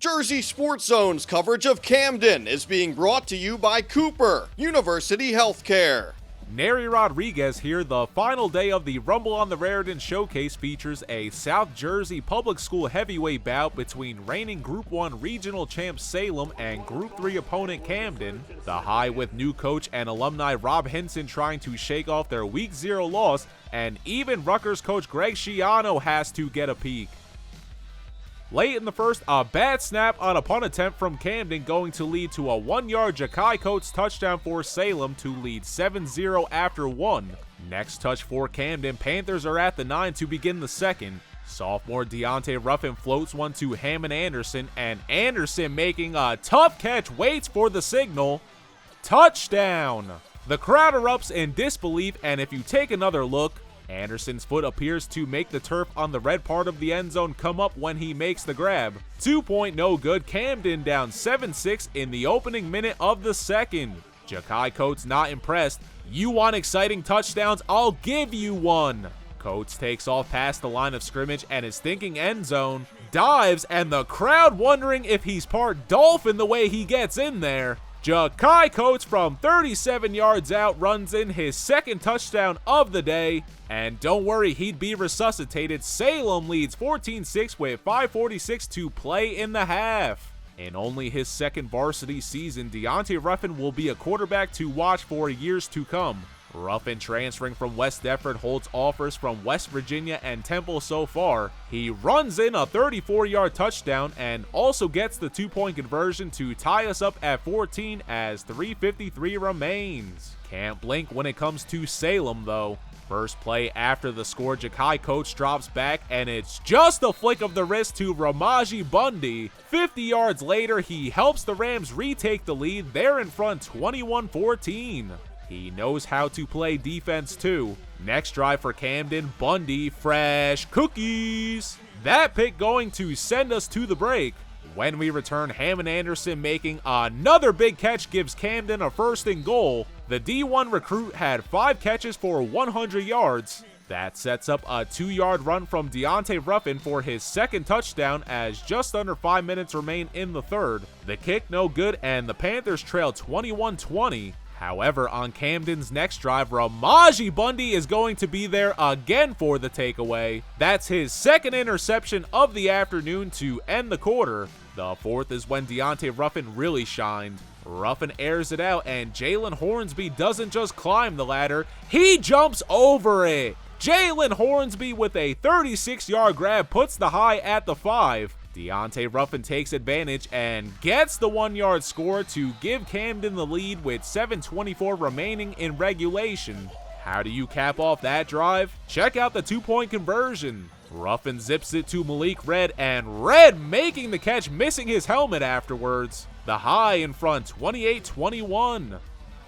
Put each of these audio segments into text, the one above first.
Jersey Sports Zone's coverage of Camden is being brought to you by Cooper University Healthcare. Neri Rodriguez here. The final day of the Rumble on the Raritan Showcase features a South Jersey public school heavyweight bout between reigning Group 1 regional champ Salem and Group 3 opponent Camden. The High with new coach and alumni Rob Hinson trying to shake off their Week 0 loss, and even Rutgers coach Greg Schiano has to get a peek. Late in the first, a bad snap on a punt attempt from Camden going to lead to a 1-yard Ja'Kai Coates touchdown for Salem to lead 7-0 after 1. Next touch for Camden, Panthers are at the 9 to begin the second. Sophomore Deante Ruffin floats one to Hammond Anderson, and Anderson, making a tough catch, waits for the signal. Touchdown! The crowd erupts in disbelief, and if you take another look, Anderson's foot appears to make the turf on the red part of the end zone come up when he makes the grab. 2-point no good. Camden down 7-6 in the opening minute of the second. Ja'Kai Coates not impressed. You want exciting touchdowns? I'll give you one. Coates takes off past the line of scrimmage and is thinking end zone. Dives, and the crowd wondering if he's part Dolphin the way he gets in there. Ja'Kai Coates from 37 yards out runs in his second touchdown of the day. And don't worry, he'd be resuscitated. Salem leads 14-6 with 5:46 to play in the half. In only his second varsity season, Deante Ruffin will be a quarterback to watch for years to come. Ruffin, transferring from West Deptford, holds offers from West Virginia and Temple so far. He runs in a 34-yard touchdown and also gets the 2-point conversion to tie us up at 14 as 3:53 remains. Can't blink when it comes to Salem though. First play after the score, Ja'Kai Coates drops back, and it's just a flick of the wrist to Ramaji Bundy. 50 yards later, he helps the Rams retake the lead. They're in front 21-14. He knows how to play defense too. Next drive for Camden, Bundy, fresh cookies. That pick going to send us to the break. When we return, Hammond Anderson making another big catch gives Camden a 1st and goal. The D1 recruit had 5 catches for 100 yards. That sets up a 2-yard run from Deante Ruffin for his second touchdown as just under 5 minutes remain in the third. The kick no good, and the Panthers trail 21-20. However, on Camden's next drive, Ramaji Bundy is going to be there again for the takeaway. That's his second interception of the afternoon to end the quarter. The fourth is when Deante Ruffin really shined. Ruffin airs it out, and Jalen Hornsby doesn't just climb the ladder, he jumps over it. Jalen Hornsby with a 36-yard grab puts the High at the 5. Deante Ruffin takes advantage and gets the 1-yard score to give Camden the lead with 7:24 remaining in regulation. How do you cap off that drive? Check out the 2-point conversion. Ruffin zips it to Malik Red, and Red making the catch, missing his helmet afterwards. The High in front 28-21.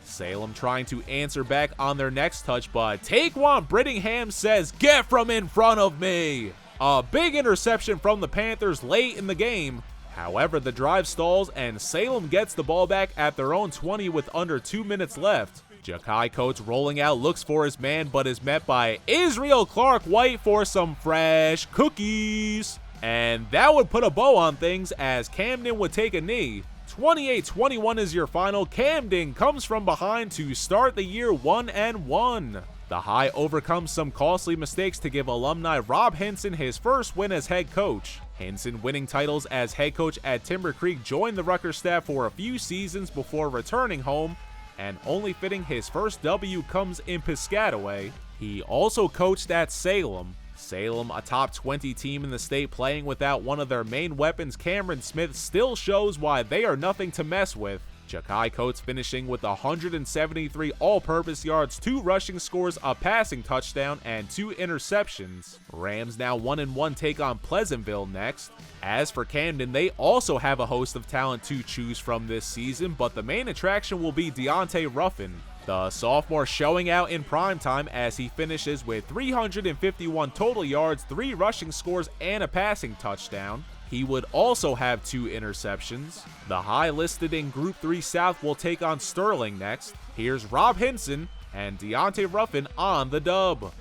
Salem trying to answer back on their next touch, but Taquan Brittingham says, "Get from in front of me." A big interception from the Panthers late in the game. However, the drive stalls and Salem gets the ball back at their own 20 with under 2 minutes left. Ja'Kai Coates rolling out, looks for his man, but is met by Israel Clark White for some fresh cookies. And that would put a bow on things as Camden would take a knee. 28-21 is your final. Camden comes from behind to start the year 1-1. The High overcomes some costly mistakes to give alumni Rob Hinson his first win as head coach. Hinson, winning titles as head coach at Timber Creek, joined the Rutgers staff for a few seasons before returning home, and only fitting his first W comes in Piscataway. He also coached at Salem. Salem, a top 20 team in the state, playing without one of their main weapons, Cameron Smith, still shows why they are nothing to mess with. Ja'Kai Coates finishing with 173 all-purpose yards, 2 rushing scores, a passing touchdown, and 2 interceptions. Rams now 1-1 take on Pleasantville next. As for Camden, they also have a host of talent to choose from this season, but the main attraction will be Deante Ruffin. The sophomore showing out in primetime as he finishes with 351 total yards, 3 rushing scores, and a passing touchdown. He would also have 2 interceptions. The High listed in Group 3 South will take on Sterling next. Here's Rob Hinson and Deante Ruffin on the dub.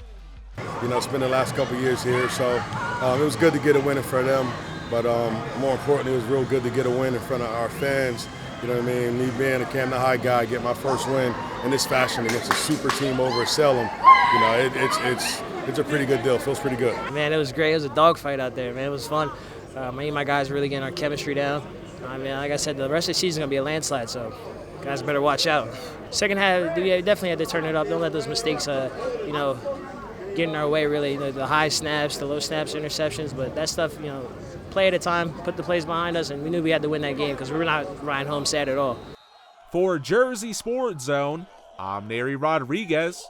You know, it's been the last couple years here, so it was good to get a winner for them. but more importantly, it was real good to get a win in front of our fans. You know what I mean? Me being a Camden High guy, get my first win in this fashion against a super team over at Salem. You know, it's a pretty good deal. Feels pretty good. Man, it was great. It was a dogfight out there, man. It was fun. Me and my guys really getting our chemistry down. I mean, like I said, the rest of the season is going to be a landslide, so guys better watch out. Second half, we definitely had to turn it up. Don't let those mistakes, you know, get in our way, really. You know, the high snaps, the low snaps, interceptions, but that stuff, you know, play at a time, put the plays behind us, and we knew we had to win that game because we were not riding home sad at all. For Jersey Sports Zone, I'm Neri Rodriguez.